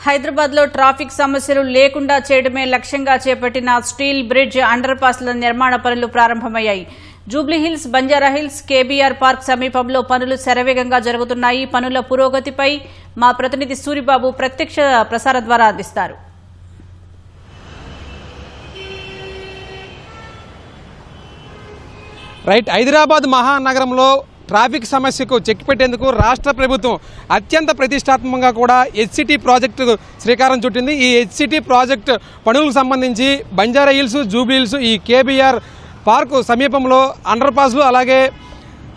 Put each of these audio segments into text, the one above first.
హైదరాబాద్లో ట్రాఫిక్ సమస్యలు లేకుండా చేయడమే లక్ష్యంగా చేపట్టిన స్టీల్ బ్రిడ్జ్ అండర్ పాస్ల నిర్మాణ పనులు ప్రారంభమయ్యాయి. జూబ్లీహిల్స్, బంజారాహిల్స్, కేబీఆర్ పార్క్ సమీపంలో పనులు శరవేగంగా జరుగుతున్నాయి. పనుల పురోగతిపై మా ప్రతినిధి సూరిబాబు ప్రత్యక్ష ప్రసారం ద్వారా అందిస్తారు. హైదరాబాద్ మహానగరంలో ట్రాఫిక్ సమస్యకు చెక్ పెట్టేందుకు రాష్ట్ర ప్రభుత్వం అత్యంత ప్రతిష్టాత్మకంగా కూడా హెచ్సిటీ ప్రాజెక్టు శ్రీకారం చుట్టింది. ఈ హెచ్సిటీ ప్రాజెక్టు పనులకు సంబంధించి బంజారాహిల్స్, జూబ్లీహిల్స్, ఈ కేబీఆర్ పార్కు సమీపంలో అండర్ పాస్లు అలాగే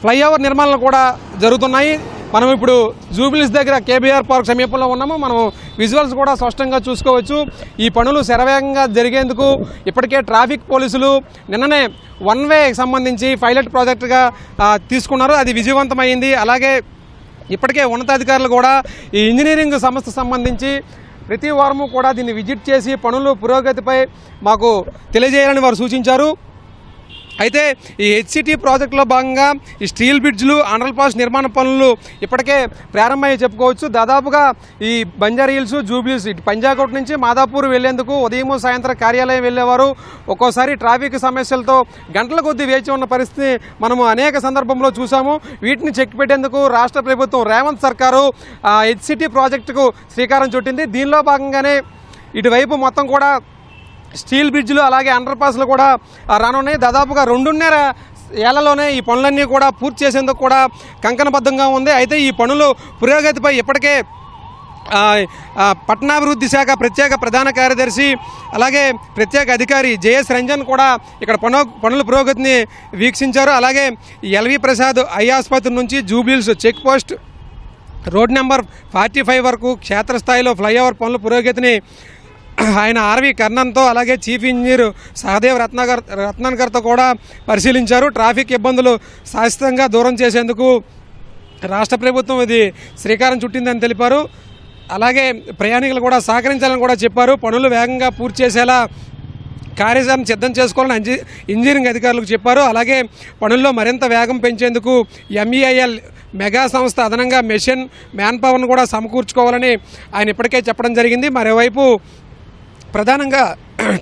ఫ్లైఓవర్ నిర్మాణాలు కూడా జరుగుతున్నాయి. మనం ఇప్పుడు జూబ్లీహిల్స్ దగ్గర కేబీఆర్ పార్క్ సమీపంలో ఉన్నాము. మనం విజువల్స్ కూడా స్పష్టంగా చూసుకోవచ్చు. ఈ పనులు శరవేగంగా జరిగేందుకు ఇప్పటికే ట్రాఫిక్ పోలీసులు నిన్ననే వన్ వే సంబంధించి పైలట్ ప్రాజెక్టుగా తీసుకున్నారు. అది విజయవంతమైంది. అలాగే ఇప్పటికే ఉన్నతాధికారులు కూడా ఈ ఇంజనీరింగ్ సంస్థ సంబంధించి ప్రతి వారము కూడా దీన్ని విజిట్ చేసి పనులు పురోగతిపై మాకు తెలియజేయాలని వారు సూచించారు. అయితే ఈ హెచ్సిటీ ప్రాజెక్టులో భాగంగా ఈ స్టీల్ బ్రిడ్జ్లు, అండర్ పాస్ నిర్మాణ పనులు ఇప్పటికే ప్రారంభమయ్యి చెప్పుకోవచ్చు. దాదాపుగా ఈ బంజారాహిల్స్, జూబ్లీహిల్స్ ఇటు పంజాగుట్ట నుంచి మాదాపూర్ వెళ్లేందుకు ఉదయం సాయంత్రం కార్యాలయం వెళ్లేవారు. ఒక్కోసారి ట్రాఫిక్ సమస్యలతో గంటల కొద్దీ వేచి ఉన్న పరిస్థితి మనము అనేక సందర్భంలో చూసాము. వీటిని చెక్ పెట్టేందుకు రాష్ట్ర ప్రభుత్వం రేవంత్ సర్కారు హెచ్సిటీ ప్రాజెక్టుకు శ్రీకారం చుట్టింది. దీనిలో భాగంగానే ఇటువైపు మొత్తం కూడా స్టీల్ బ్రిడ్జ్లు అలాగే అండర్ పాస్లు కూడా రానున్నాయి. దాదాపుగా 2.5 ఏళ్లలోనే ఈ పనులన్నీ కూడా పూర్తి చేసేందుకు కూడా కంకణబద్ధంగా ఉంది. అయితే ఈ పనులు పురోగతిపై ఇప్పటికే పట్టణాభివృద్ధి శాఖ ప్రత్యేక ప్రధాన కార్యదర్శి అలాగే ప్రత్యేక అధికారి జేఎస్ రంజన్ కూడా ఇక్కడ పనుల పురోగతిని వీక్షించారు. అలాగే ఎల్వి ప్రసాద్ ఐ ఆసుపత్రి నుంచి Jubilee Hills check post road number 45 వరకు క్షేత్రస్థాయిలో ఫ్లైఓవర్ పనుల పురోగతిని ఆయన ఆర్వి కర్ణన్తో అలాగే చీఫ్ ఇంజనీర్ సహదేవ్ రత్నాకర్తో కూడా పరిశీలించారు. ట్రాఫిక్ ఇబ్బందులు శాశ్వతంగా దూరం చేసేందుకు రాష్ట్ర ప్రభుత్వం ఇది శ్రీకారం చుట్టిందని తెలిపారు. అలాగే ప్రయాణికులు కూడా సహకరించాలని కూడా చెప్పారు. పనులు వేగంగా పూర్తి చేసేలా కార్యాచరణ సిద్ధం చేసుకోవాలని ఇంజనీరింగ్ అధికారులకు చెప్పారు. అలాగే పనుల్లో మరింత వేగం పెంచేందుకు ఎంఈఐఎల్ మెగా సంస్థ అదనంగా మెషిన్ మ్యాన్ పవర్ను కూడా సమకూర్చుకోవాలని ఆయన ఇప్పటికే చెప్పడం జరిగింది. మరోవైపు ప్రధానంగా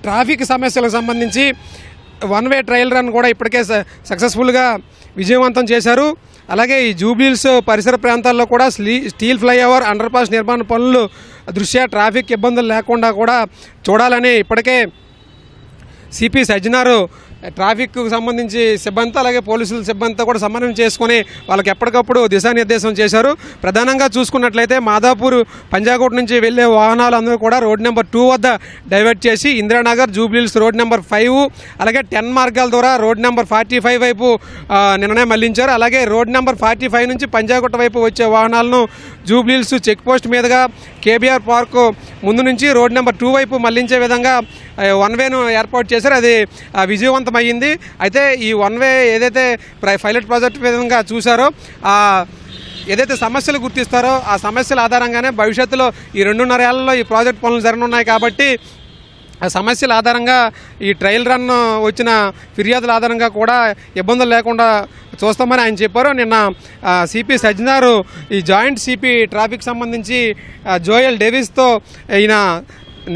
ట్రాఫిక్ సమస్యలకు సంబంధించి వన్ వే ట్రయల్ రన్ కూడా ఇప్పటికే సక్సెస్ఫుల్గా విజయవంతం చేశారు. అలాగే ఈ జూబ్లీహిల్స్ పరిసర ప్రాంతాల్లో కూడా స్టీల్ ఫ్లైఓవర్, అండర్ పాస్ నిర్మాణ పనులు దృష్ట్యా ట్రాఫిక్ ఇబ్బందులు లేకుండా కూడా చూడాలని ఇప్పటికే సిపి సజ్జనారు ట్రాఫిక్కు సంబంధించి సిబ్బందితో అలాగే పోలీసుల సిబ్బందితో కూడా సమన్వయం చేసుకుని వాళ్ళకి ఎప్పటికప్పుడు దిశానిర్దేశం చేశారు. ప్రధానంగా చూసుకున్నట్లయితే మాదాపూర్ పంజాగుట్ట నుంచి వెళ్లే వాహనాలు అందరూ కూడా రోడ్ నెంబర్ 2 వద్ద డైవర్ట్ చేసి ఇందిరానగర్, జూబ్లీహిల్స్ రోడ్ నెంబర్ 5 అలాగే 10 మార్గాల ద్వారా రోడ్ నెంబర్ 45 వైపు నిన్ననే మళ్లించారు. అలాగే రోడ్ నెంబర్ 45 నుంచి పంజాగుట్ట వైపు వచ్చే వాహనాలను జూబ్లీహిల్స్ చెక్ పోస్ట్ మీదుగా కేబీఆర్ పార్క్ ముందు నుంచి రోడ్ నెంబర్ 2 వైపు మళ్లించే విధంగా వన్ వేను ఏర్పాటు చేశారు. అది విజయవంతమైంది. అయితే ఈ వన్ వే ఏదైతే పైలట్ ప్రాజెక్ట్ విధంగా చూశారో ఏదైతే సమస్యలు గుర్తిస్తారో ఆ సమస్యల ఆధారంగానే భవిష్యత్తులో ఈ 2.5 ఏళ్లలో ఈ ప్రాజెక్ట్ పనులు జరగనున్నాయి. కాబట్టి ఆ సమస్యల ఆధారంగా ఈ ట్రయల్ రన్ వచ్చిన ఫిర్యాదుల ఆధారంగా కూడా ఇబ్బందులు లేకుండా చూస్తామని ఆయన చెప్పారు. నిన్న సిపి సజ్జనారు ఈ జాయింట్ సిపి ట్రాఫిక్ సంబంధించి జోయల్ డేవిస్తో ఈయన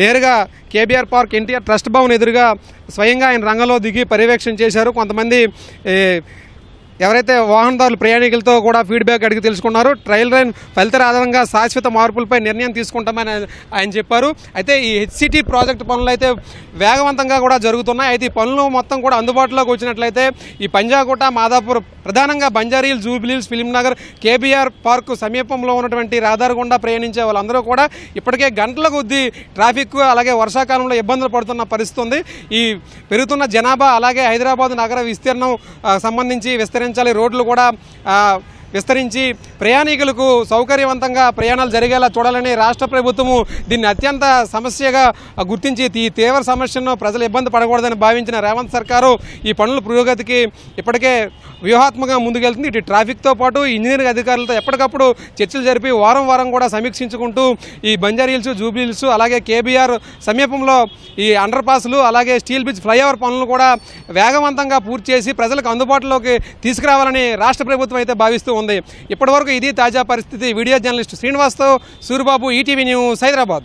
నేరుగా KBR park NTR trust Bhavan ఎదురుగా స్వయంగా ఆయన రంగంలో దిగి పర్యవేక్షణ చేశారు. కొంతమంది ఎవరైతే వాహనదారులు ప్రయాణికులతో కూడా ఫీడ్బ్యాక్ అడిగి తెలుసుకున్నారు. ట్రయల్ రన్ ఫలితాల ఆధారంగా శాశ్వత మార్పులపై నిర్ణయం తీసుకుంటామని ఆయన చెప్పారు. అయితే ఈ హెచ్సిటీ ప్రాజెక్టు పనులు అయితే వేగవంతంగా కూడా జరుగుతున్నాయి. అయితే ఈ పనులు మొత్తం కూడా అందుబాటులోకి వచ్చినట్లయితే ఈ పంజాగుట్ట, మాదాపూర్, ప్రధానంగా బంజారాహిల్స్, జూబ్లీహిల్స్, ఫిలింనగర్, కేబీఆర్ పార్క్ సమీపంలో ఉన్నటువంటి రహదారి గుండా ప్రయాణించే వాళ్ళందరూ కూడా ఇప్పటికే గంటల కొద్దీ ట్రాఫిక్ అలాగే వర్షాకాలంలో ఇబ్బందులు పడుతున్న పరిస్థితి ఉంది. ఈ పెరుగుతున్న జనాభా అలాగే హైదరాబాద్ నగర విస్తీర్ణం సంబంధించి విస్తరించాలి. రోడ్లు కూడా విస్తరించి ప్రయాణికులకు సౌకర్యవంతంగా ప్రయాణాలు జరిగేలా చూడాలని రాష్ట్ర ప్రభుత్వము దీన్ని అత్యంత సమస్యగా గుర్తించి ఈ తీవ్ర సమస్యను ప్రజలు ఇబ్బంది పడకూడదని భావించిన రేవంత్ సర్కారు ఈ పనుల పురోగతికి ఇప్పటికే వ్యూహాత్మకంగా ముందుకెళ్తుంది. ఇటు ట్రాఫిక్తో పాటు ఇంజనీరింగ్ అధికారులతో ఎప్పటికప్పుడు చర్చలు జరిపి వారం కూడా సమీక్షించుకుంటూ ఈ బంజారాహిల్స్, జూబ్లీహిల్స్ అలాగే కేబీఆర్ సమీపంలో ఈ అండర్ పాస్లు అలాగే స్టీల్ బ్రిడ్జ్ ఫ్లైఓవర్ పనులను కూడా వేగవంతంగా పూర్తి చేసి ప్రజలకు అందుబాటులోకి తీసుకురావాలని రాష్ట్ర ప్రభుత్వం అయితే భావిస్తూ ఉంది. ఇప్పటివరకు ఇది తాజా పరిస్థితి. వీడియో జర్నలిస్ట్ శ్రీనివాస్తో సూరిబాబు, ఈటీవీ న్యూస్, హైదరాబాద్.